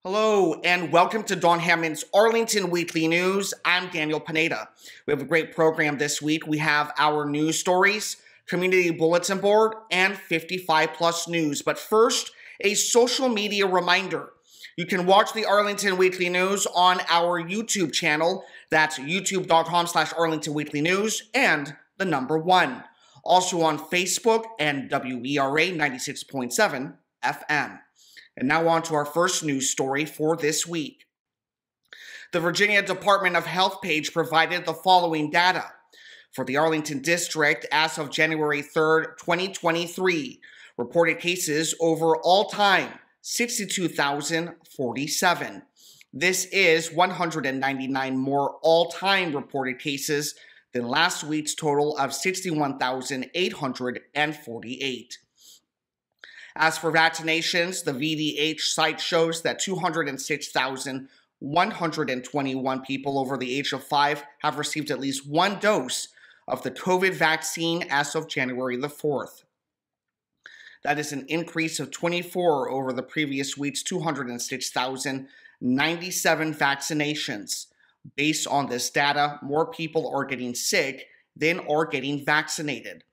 Hello and welcome to Don Hammond's Arlington Weekly News. I'm Daniel Pineda. We have a great program this week. We have our news stories, community bulletin board, and 55 plus news. But first, a social media reminder. You can watch the Arlington Weekly News on our YouTube channel. That's youtube.com/ArlingtonWeeklyNews and the number 1. Also on Facebook and WERA 96.7 FM. And now on to our first news story for this week. The Virginia Department of Health page provided the following data. For the Arlington District, as of January 3rd, 2023, reported cases over all time, 62,047. This is 199 more all-time reported cases than last week's total of 61,848. As for vaccinations, the VDH site shows that 206,121 people over the age of 5 have received at least one dose of the COVID vaccine as of January the 4th. That is an increase of 24 over the previous week's 206,097 vaccinations. Based on this data, more people are getting sick than are getting vaccinated.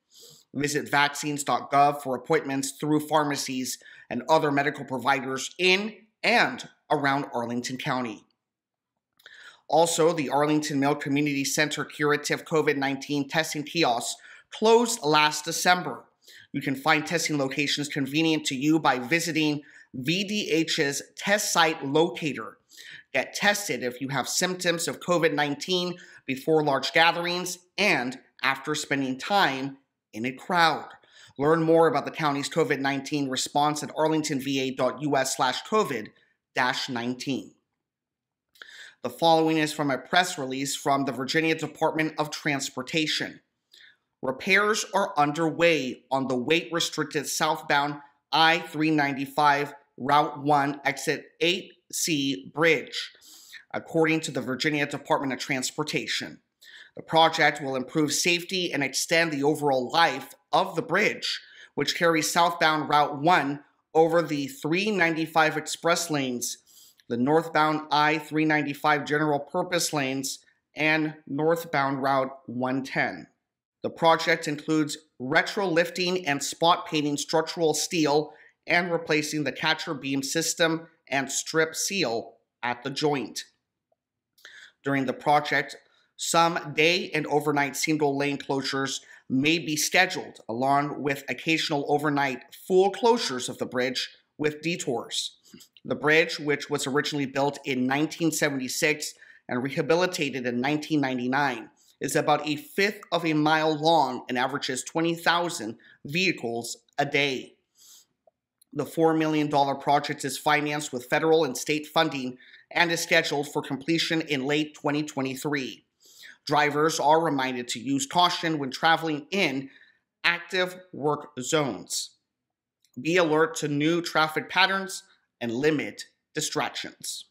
Visit vaccines.gov for appointments through pharmacies and other medical providers in and around Arlington County. Also, the Arlington Mill Community Center Curative COVID-19 testing kiosks closed last December. You can find testing locations convenient to you by visiting VDH's test site locator. Get tested if you have symptoms of COVID-19 before large gatherings and after spending time in a crowd. Learn more about the county's COVID-19 response at arlingtonva.us/COVID-19. The following is from a press release from the Virginia Department of Transportation. Repairs are underway on the weight-restricted southbound I-395 Route 1 Exit 8C bridge, according to the Virginia Department of Transportation. The project will improve safety and extend the overall life of the bridge, which carries southbound Route 1 over the 395 express lanes, the northbound I-395 general purpose lanes, and northbound Route 110. The project includes retrolifting and spot painting structural steel and replacing the catcher beam system and strip seal at the joint. During the project, some day and overnight single lane closures may be scheduled, along with occasional overnight full closures of the bridge with detours. The bridge, which was originally built in 1976 and rehabilitated in 1999, is about a fifth of a mile long and averages 20,000 vehicles a day. The $4 million project is financed with federal and state funding and is scheduled for completion in late 2023. Drivers are reminded to use caution when traveling in active work zones. Be alert to new traffic patterns and limit distractions.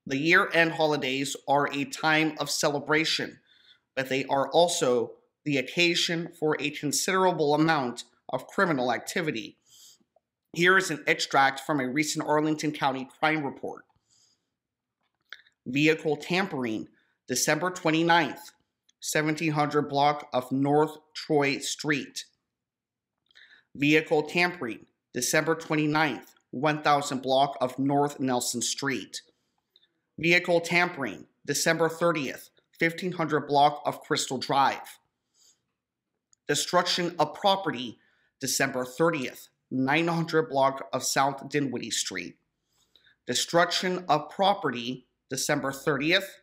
The year-end holidays are a time of celebration, but they are also the occasion for a considerable amount of criminal activity. Here is an extract from a recent Arlington County crime report. Vehicle tampering, December 29th, 1700 block of North Troy Street. Vehicle tampering, December 29th, 1000 block of North Nelson Street. Vehicle tampering, December 30th, 1500 block of Crystal Drive. Destruction of property, December 30th, 900 block of South Dinwiddie Street. Destruction of property, December 30th,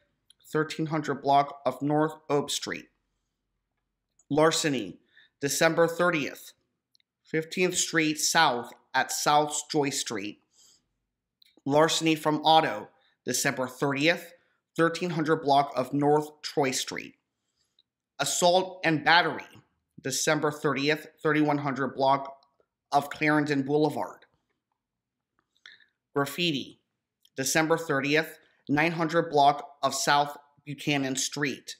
1300 block of North Oak Street. Larceny, December 30th, 15th Street South at South Joy Street. Larceny from auto, December 30th, 1300 block of North Troy Street. Assault and battery, December 30th, 3100 block of Clarendon Boulevard. Graffiti, December 30th, 900 block of South Buchanan Street.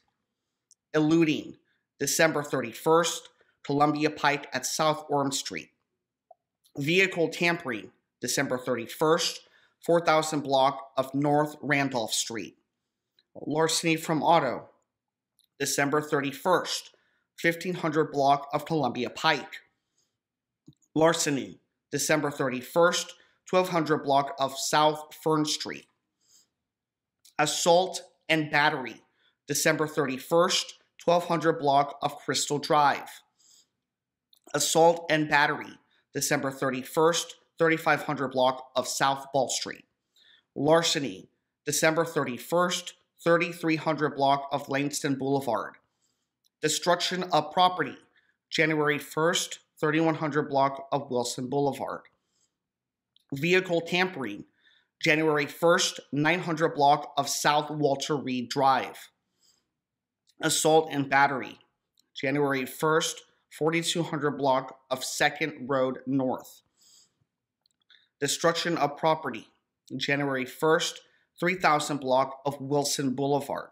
Eluding, December 31st, Columbia Pike at South Orm Street. Vehicle tampering, December 31st, 4000 block of North Randolph Street. Larceny from auto, December 31st, 1500 block of Columbia Pike. Larceny, December 31st, 1200 block of South Fern Street. Assault and battery, December 31st, 1200 block of Crystal Drive. Assault and battery, December 31st, 3500 block of South Ball Street. Larceny, December 31st, 3300 block of Langston Boulevard. Destruction of property, January 1st, 3100 block of Wilson Boulevard. Vehicle tampering, January 1st, 900 block of South Walter Reed Drive. Assault and battery, January 1st, 4200 block of 2nd Road North. Destruction of property, January 1st, 3000 block of Wilson Boulevard.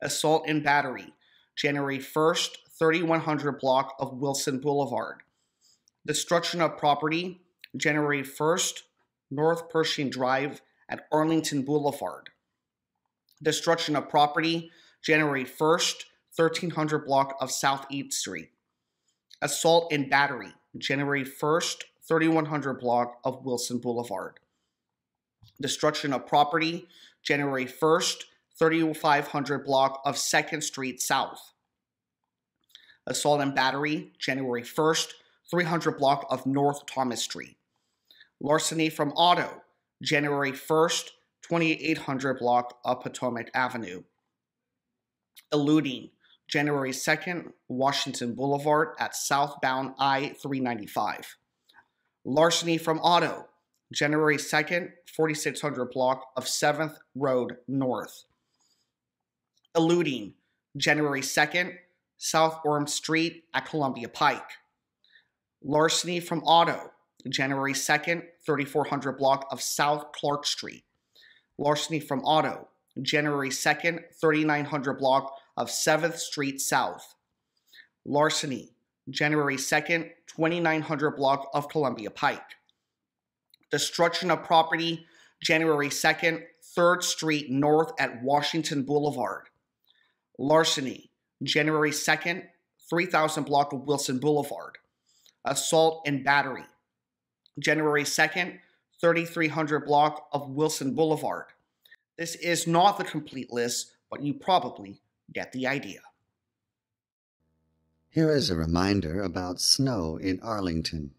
Assault and battery, January 1st, 3100 block of Wilson Boulevard. Destruction of property, January 1st, North Pershing Drive at Arlington Boulevard. Destruction of property, January 1st, 1300 block of South 8th Street. Assault and battery, January 1st, 3100 block of Wilson Boulevard. Destruction of property, January 1st, 3500 block of 2nd Street South. Assault and battery, January 1st, 300 block of North Thomas Street. Larceny from auto, January 1st, 2800 block of Potomac Avenue. Eluding, January 2nd, Washington Boulevard at southbound I-395. Larceny from auto, January 2nd, 4600 block of 7th Road North. Eluding, January 2nd, South Orm Street at Columbia Pike. Larceny from auto, January 2nd, 3400 block of South Clark Street. Larceny from auto, January 2nd, 3900 block of 7th Street South. Larceny, January 2nd, 2900 block of Columbia Pike. Destruction of property, January 2nd, 3rd Street North at Washington Boulevard. Larceny, January 2nd, 3000 block of Wilson Boulevard. Assault and battery, January 2nd, 3300 block of Wilson Boulevard. This is not the complete list, but you probably get the idea. Here is a reminder about snow in Arlington.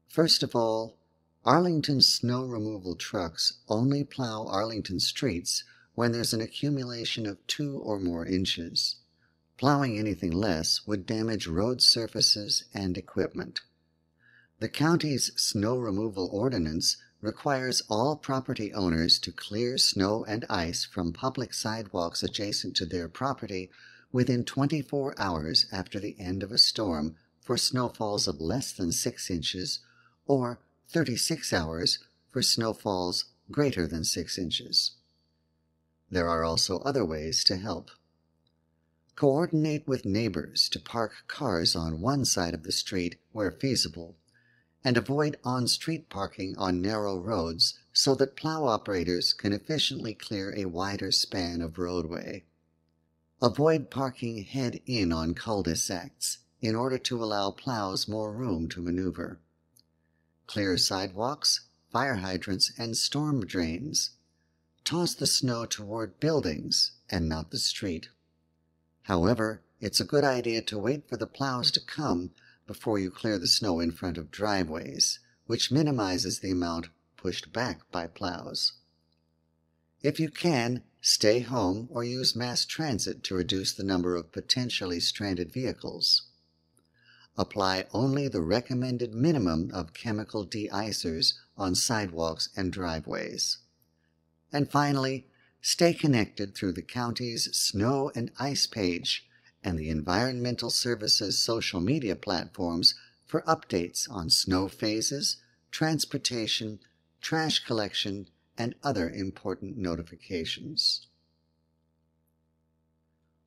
First of all, Arlington snow removal trucks only plow Arlington streets when there's an accumulation of 2 or more inches. Plowing anything less would damage road surfaces and equipment. The county's snow removal ordinance requires all property owners to clear snow and ice from public sidewalks adjacent to their property within 24 hours after the end of a storm for snowfalls of less than 6 inches or 36 hours for snowfalls greater than 6 inches. There are also other ways to help. Coordinate with neighbors to park cars on one side of the street where feasible, and avoid on-street parking on narrow roads so that plow operators can efficiently clear a wider span of roadway. Avoid parking head-in on cul-de-sacs in order to allow plows more room to maneuver. Clear sidewalks, fire hydrants, and storm drains. Toss the snow toward buildings and not the street. However, it's a good idea to wait for the plows to come before you clear the snow in front of driveways, which minimizes the amount pushed back by plows. If you can, stay home or use mass transit to reduce the number of potentially stranded vehicles. Apply only the recommended minimum of chemical de-icers on sidewalks and driveways. And finally, stay connected through the county's snow and ice page and the Environmental Services social media platforms for updates on snow phases, transportation, trash collection, and other important notifications.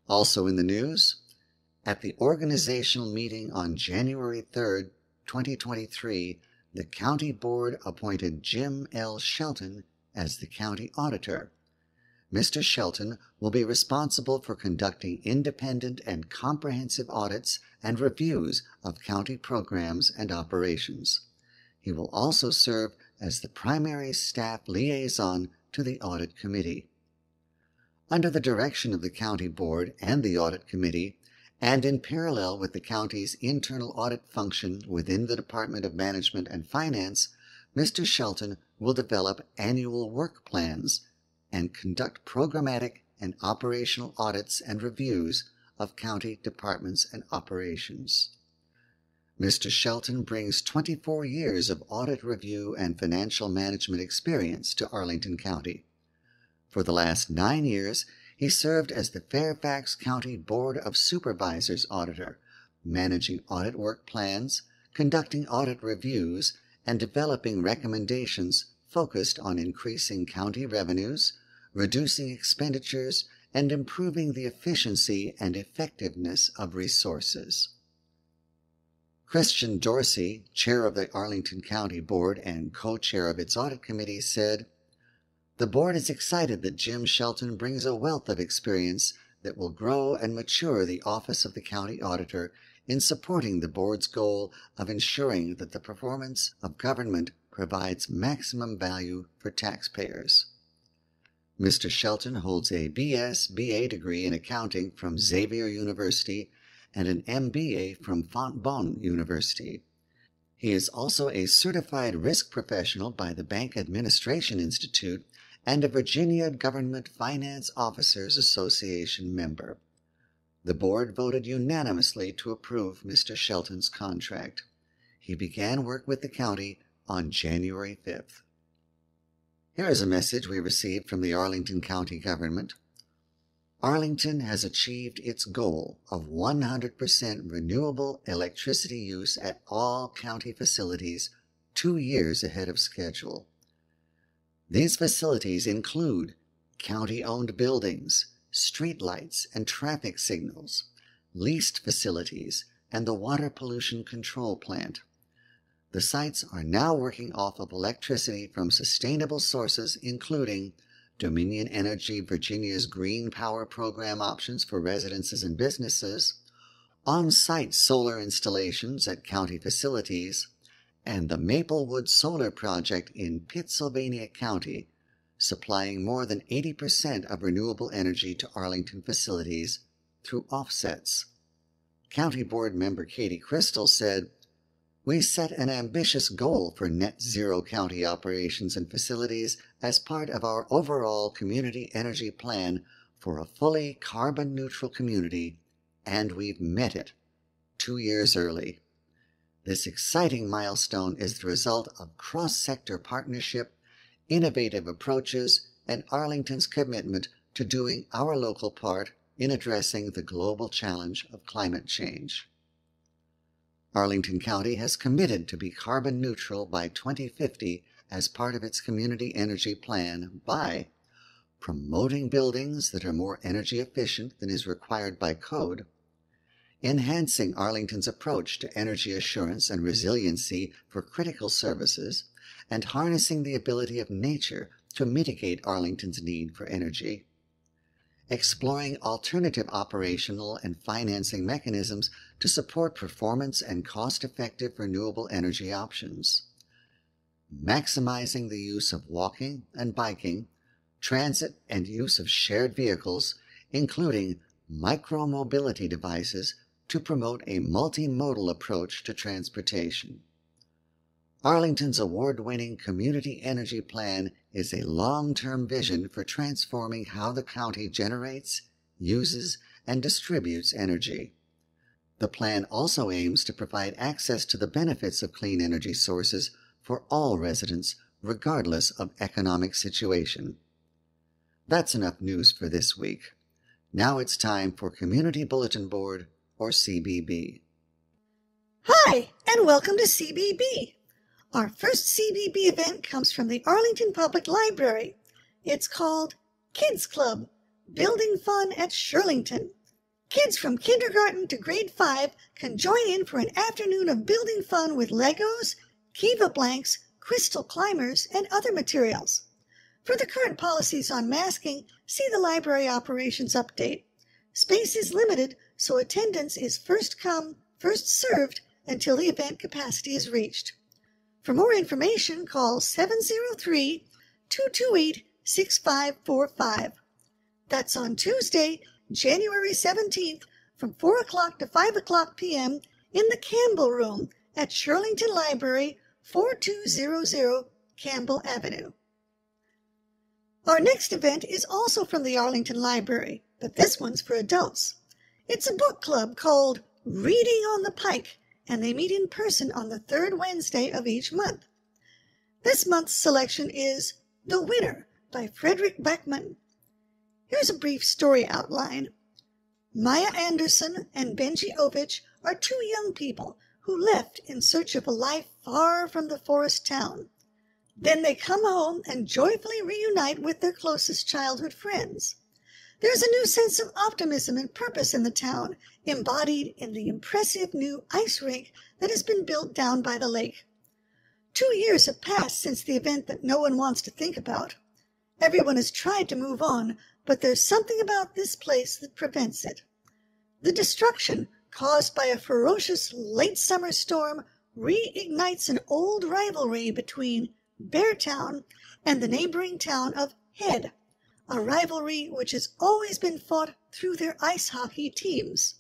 Also in the news, at the organizational meeting on January 3, 2023, the County Board appointed Jim L. Shelton as the county auditor. Mr. Shelton will be responsible for conducting independent and comprehensive audits and reviews of county programs and operations. He will also serve as the primary staff liaison to the Audit Committee. Under the direction of the County Board and the Audit Committee, and in parallel with the county's internal audit function within the Department of Management and Finance, Mr. Shelton will develop annual work plans and conduct programmatic and operational audits and reviews of county departments and operations. Mr. Shelton brings 24 years of audit review and financial management experience to Arlington County. For the last 9 years, he served as the Fairfax County Board of Supervisors auditor, managing audit work plans, conducting audit reviews, and developing recommendations focused on increasing county revenues, reducing expenditures, and improving the efficiency and effectiveness of resources. Christian Dorsey, chair of the Arlington County Board and co-chair of its audit committee, said, "The board is excited that Jim Shelton brings a wealth of experience that will grow and mature the office of the county auditor in supporting the board's goal of ensuring that the performance of government provides maximum value for taxpayers." Mr. Shelton holds a BS/BA degree in accounting from Xavier University and an MBA from Fontbonne University. He is also a certified risk professional by the Bank Administration Institute and a Virginia Government Finance Officers Association member. The board voted unanimously to approve Mr. Shelton's contract. He began work with the county on January 5th. Here is a message we received from the Arlington County government. Arlington has achieved its goal of 100% renewable electricity use at all county facilities 2 years ahead of schedule. These facilities include county-owned buildings, streetlights and traffic signals, leased facilities, and the water pollution control plant. The sites are now working off of electricity from sustainable sources, including Dominion Energy Virginia's Green Power Program options for residences and businesses, on-site solar installations at county facilities, and the Maplewood Solar Project in Pittsylvania County, supplying more than 80% of renewable energy to Arlington facilities through offsets. County Board member Katie Crystal said, "We set an ambitious goal for net zero county operations and facilities as part of our overall community energy plan for a fully carbon-neutral community, and we've met it 2 years early. This exciting milestone is the result of cross-sector partnership, innovative approaches, and Arlington's commitment to doing our local part in addressing the global challenge of climate change." Arlington County has committed to be carbon neutral by 2050 as part of its community energy plan by promoting buildings that are more energy efficient than is required by code, enhancing Arlington's approach to energy assurance and resiliency for critical services, and harnessing the ability of nature to mitigate Arlington's need for energy, exploring alternative operational and financing mechanisms to support performance and cost-effective renewable energy options, maximizing the use of walking and biking, transit and use of shared vehicles, including micro-mobility devices, to promote a multimodal approach to transportation. Arlington's award-winning Community Energy Plan is a long-term vision for transforming how the county generates, uses, and distributes energy. The plan also aims to provide access to the benefits of clean energy sources for all residents, regardless of economic situation. That's enough news for this week. Now it's time for Community Bulletin Board, or CBB. Hi, and welcome to CBB. Our first CBB event comes from the Arlington Public Library. It's called Kids Club, Building Fun at Shirlington. Kids from kindergarten to grade 5 can join in for an afternoon of building fun with Legos, Kiva blanks, crystal climbers, and other materials. For the current policies on masking, see the library operations update. Space is limited, so attendance is first come, first served until the event capacity is reached. For more information, call 703-228-6545. That's on Tuesday, January 17th from 4 o'clock to 5 o'clock p.m. in the Campbell Room at Shirlington Library, 4200 Campbell Avenue. Our next event is also from the Arlington Library, but this one's for adults. It's a book club called Reading on the Pike, and they meet in person on the third Wednesday of each month. This month's selection is The Winner by Frederick Beckman. Here's a brief story outline. Maya Anderson and Benji Ovich are two young people who left in search of a life far from the forest town. Then they come home and joyfully reunite with their closest childhood friends. There's a new sense of optimism and purpose in the town, embodied in the impressive new ice rink that has been built down by the lake. 2 years have passed since the event that no one wants to think about. Everyone has tried to move on, but there's something about this place that prevents it. The destruction caused by a ferocious late summer storm reignites an old rivalry between Beartown and the neighboring town of Head, a rivalry which has always been fought through their ice hockey teams.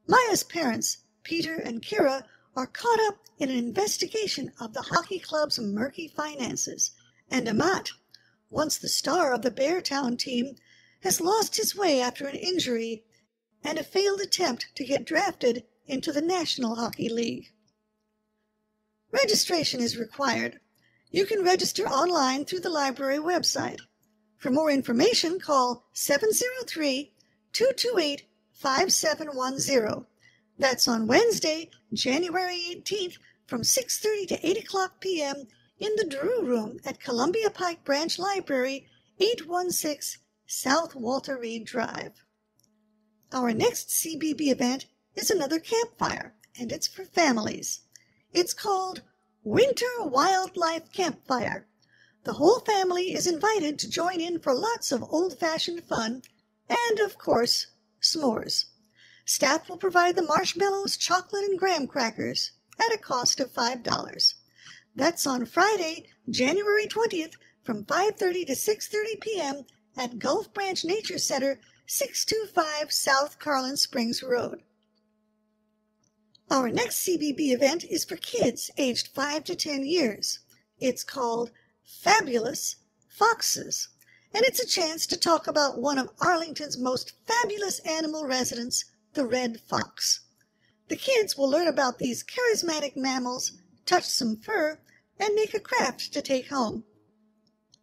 Maya's parents, Peter and Kira, are caught up in an investigation of the hockey club's murky finances, and Amat, once the star of the Beartown team, has lost his way after an injury and a failed attempt to get drafted into the National Hockey League. Registration is required. You can register online through the library website. For more information, call 703-228-5710. That's on Wednesday, January 18th from 6:30 to 8 o'clock p.m. in the Drew Room at Columbia Pike Branch Library, 816 South Walter Reed Drive. Our next CBB event is another campfire, and it's for families. It's called Winter Wildlife Campfire. The whole family is invited to join in for lots of old-fashioned fun and, of course, s'mores. Staff will provide the marshmallows, chocolate, and graham crackers at a cost of $5. That's on Friday, January 20th from 5:30 to 6:30 p.m. at Gulf Branch Nature Center, 625 South Carlin Springs Road. Our next CBB event is for kids aged 5 to 10 years. It's called Fabulous Foxes, and it's a chance to talk about one of Arlington's most fabulous animal residents, the red fox. The kids will learn about these charismatic mammals, touch some fur, and make a craft to take home.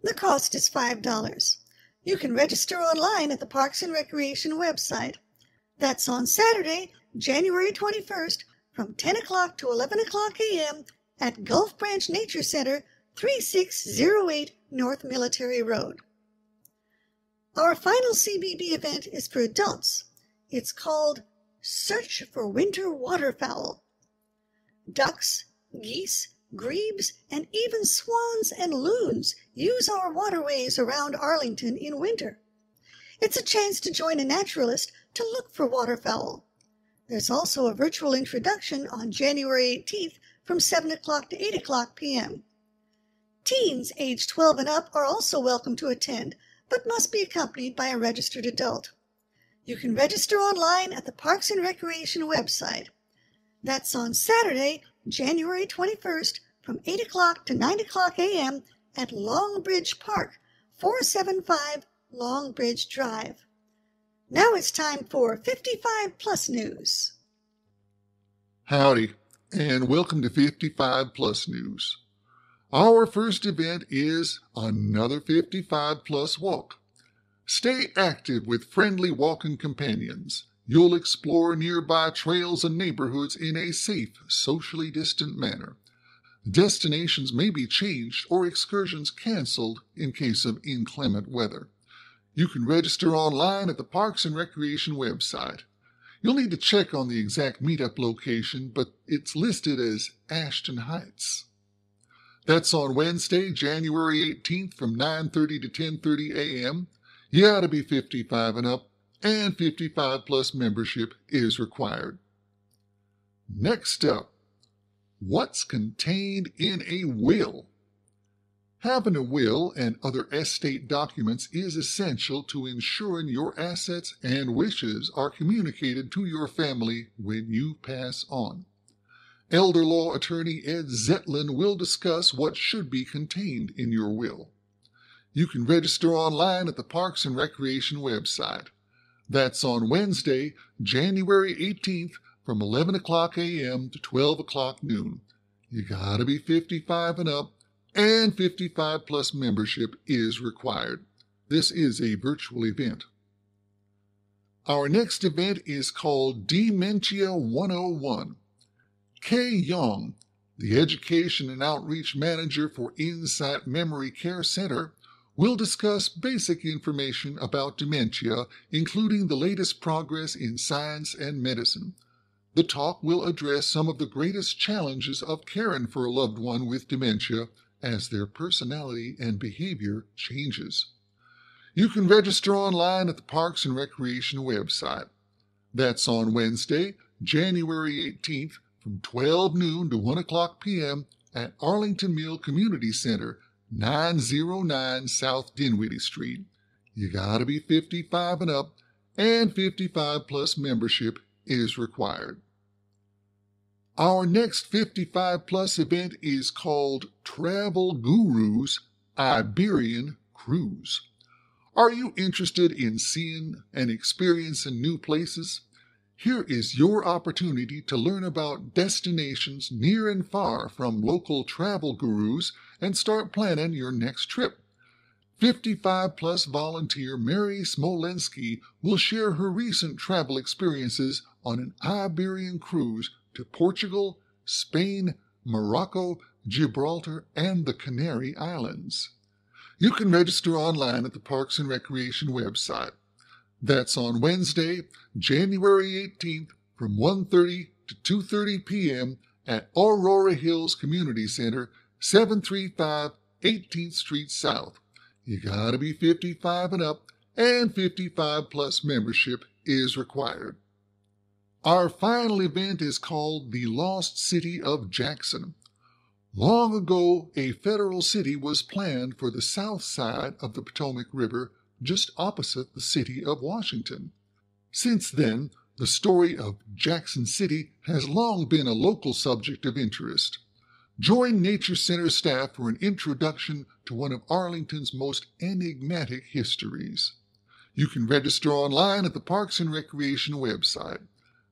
The cost is $5. You can register online at the Parks and Recreation website. That's on Saturday, January 21st, from 10 o'clock to 11 o'clock a.m. at Gulf Branch Nature Center, 3608 North Military Road. Our final CBB event is for adults. It's called Search for Winter Waterfowl. Ducks, geese, grebes, and even swans and loons use our waterways around Arlington in winter. It's a chance to join a naturalist to look for waterfowl. There's also a virtual introduction on January 18th from 7 o'clock to 8 o'clock p.m. Teens aged 12 and up are also welcome to attend, but must be accompanied by a registered adult. You can register online at the Parks and Recreation website. That's on Saturday, January 21st from 8 o'clock to 9 o'clock a.m. at Long Bridge Park, 475 Long Bridge Drive. Now it's time for 55 Plus News. Howdy, and welcome to 55 Plus News. Our first event is another 55 Plus Walk. Stay active with friendly walking companions. You'll explore nearby trails and neighborhoods in a safe, socially distant manner. Destinations may be changed or excursions canceled in case of inclement weather. You can register online at the Parks and Recreation website. You'll need to check on the exact meetup location, but it's listed as Ashton Heights. That's on Wednesday, January 18th from 9:30 to 10:30 a.m. You ought to be 55 and up, and 55 plus membership is required. Next up, what's contained in a will? Having a will and other estate documents is essential to ensuring your assets and wishes are communicated to your family when you pass on. Elder law attorney Ed Zetlin will discuss what should be contained in your will. You can register online at the Parks and Recreation website. That's on Wednesday, January 18th from 11 o'clock a.m. to 12 o'clock noon. You gotta be 55 and up, and 55 plus membership is required. This is a virtual event. Our next event is called Dementia 101. Kay Young, the Education and Outreach Manager for Insight Memory Care Center, will discuss basic information about dementia, including the latest progress in science and medicine. The talk will address some of the greatest challenges of caring for a loved one with dementia as their personality and behavior changes. You can register online at the Parks and Recreation website. That's on Wednesday, January 18th from 12 noon to 1 o'clock p.m. at Arlington Mill Community Center, 909 South Dinwiddie Street. You gotta be 55 and up, and 55 plus membership is required. Our next 55 plus event is called Travel Gurus Iberian Cruise. Are you interested in seeing and experiencing new places? Here is your opportunity to learn about destinations near and far from local travel gurus and start planning your next trip. 55 plus volunteer Mary Smolensky will share her recent travel experiences on an Iberian cruise to Portugal, Spain, Morocco, Gibraltar, and the Canary Islands. You can register online at the Parks and Recreation website. That's on Wednesday, January 18th from 1:30 to 2:30 p.m. at Aurora Hills Community Center, 735 18th Street South. You gotta be 55 and up, and 55 plus membership is required. Our final event is called the Lost City of Jackson. Long ago, a federal city was planned for the south side of the Potomac River, just opposite the city of Washington. Since then, the story of Jackson City has long been a local subject of interest. Join Nature Center staff for an introduction to one of Arlington's most enigmatic histories. You can register online at the Parks and Recreation website.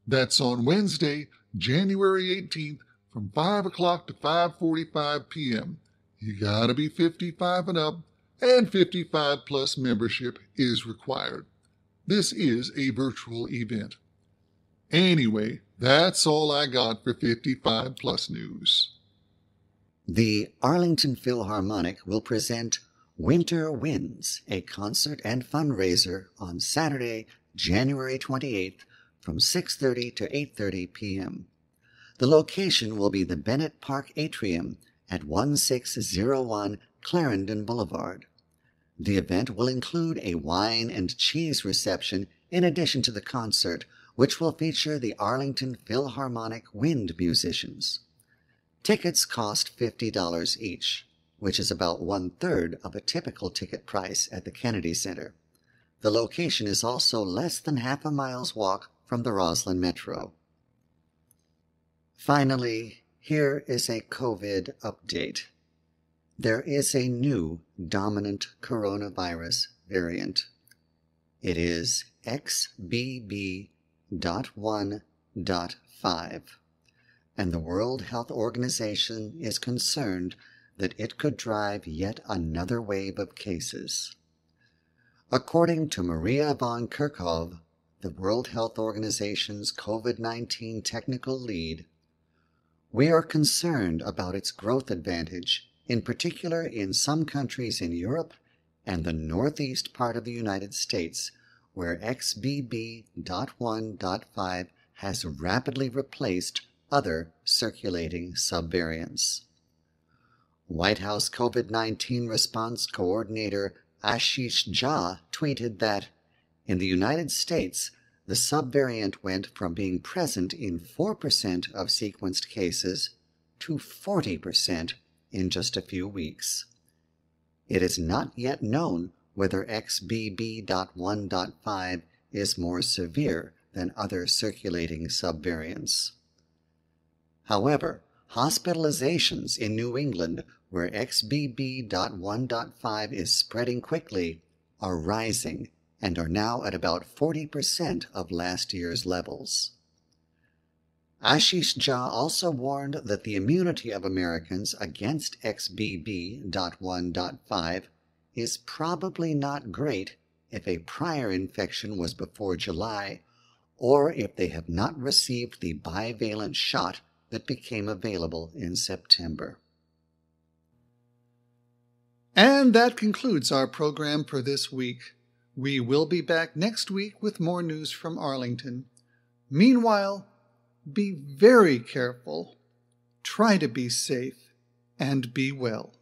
That's on Wednesday, January 18th from 5 o'clock to 5:45 p.m. You gotta be 55 and up, and 55 plus membership is required. This is a virtual event. Anyway, that's all I got for 55 plus news. The Arlington Philharmonic will present Winter Winds, a concert and fundraiser on Saturday, January 28th from 6:30 to 8:30 p.m. The location will be the Bennett Park Atrium at 1601 Clarendon Boulevard. The event will include a wine and cheese reception in addition to the concert, which will feature the Arlington Philharmonic Wind Musicians. Tickets cost $50 each, which is about 1/3 of a typical ticket price at the Kennedy Center. The location is also less than half a mile's walk from the Roslyn Metro. Finally, here is a COVID update. There is a new dominant coronavirus variant. It is XBB.1.5, and the World Health Organization is concerned that it could drive yet another wave of cases. According to Maria von Kerkhove, the World Health Organization's COVID-19 technical lead, we are concerned about its growth advantage, in particular in some countries in Europe and the northeast part of the United States, where XBB.1.5 has rapidly replaced other circulating subvariants. White House COVID-19 response coordinator Ashish Jha tweeted that, in the United States, the subvariant went from being present in 4% of sequenced cases to 40% in just a few weeks. It is not yet known whether XBB.1.5 is more severe than other circulating subvariants. However, hospitalizations in New England, where XBB.1.5 is spreading quickly, are rising and are now at about 40% of last year's levels. Ashish Jha also warned that the immunity of Americans against XBB.1.5 is probably not great if a prior infection was before July or if they have not received the bivalent shot that became available in September. And that concludes our program for this week. We will be back next week with more news from Arlington. Meanwhile, be very careful, try to be safe, and be well.